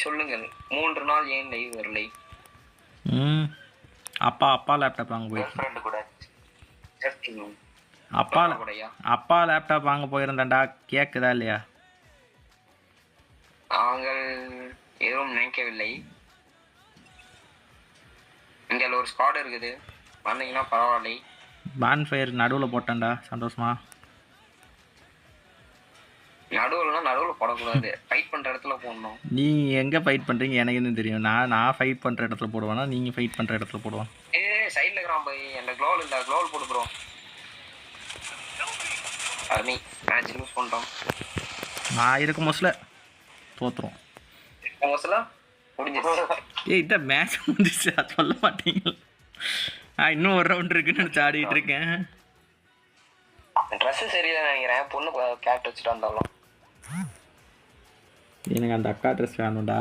சொல்லுங்கள் 3 நாள் ஏன் லைவ் வரலை? அப்பா லேப்டாப் வாங்க போயிருக்கேன். ஃப்ரெண்ட் கூட அப்பா லேப்டாப் வாங்க போயிருந்தேன்டா. கேக்குதா இல்லையா? நாங்கள் எதுவும் நினைக்கவில்லை. இங்கே ஒரு ஸ்குவாட் இருக்குது, வந்தீங்கன்னா பரவாயில்லை. பான்ஃபயர் நடுவில் போட்டேன்டா. சந்தோஷமா? நடுவில் போடக்கூடாது, ஃபைட் பண்ற இடத்துல போடணும். நீ எங்க ஃபைட் பண்றீங்க எனக்கு என்ன தெரியும்? நான் ஃபைட் பண்ற இடத்துல போடுவேனா நீங்க ஃபைட் பண்ற இடத்துல போடுவோம்? சைடுல இருக்கறான் போய். அந்த க்ளோவல் இல்ல, க்ளோவல் போடு ப்ரோ. அர்மி மேட்ச் லூஸ் பண்ணிட்டோம். நான் இருக்க மோஸ்ட்ல தோத்துறோம். மோஸ்ட்ல முடிஞ்சிருச்சு. இந்த மேட்ச் முடிஞ்சிச்சு சொல்ல மாட்டீங்க? இன்னும் ஒரு ரவுண்ட் இருக்குன்னு நினைச்சு ஆடிட்டு இருக்கேன். ட்ரெஸ் சரியில்லை நினைக்கிறேன். பொண்ணு கேட் வச்சுட்டு வந்தாலும் எனக்கு அந்த அக்கா ட்ரெஸ் வேணும்டா.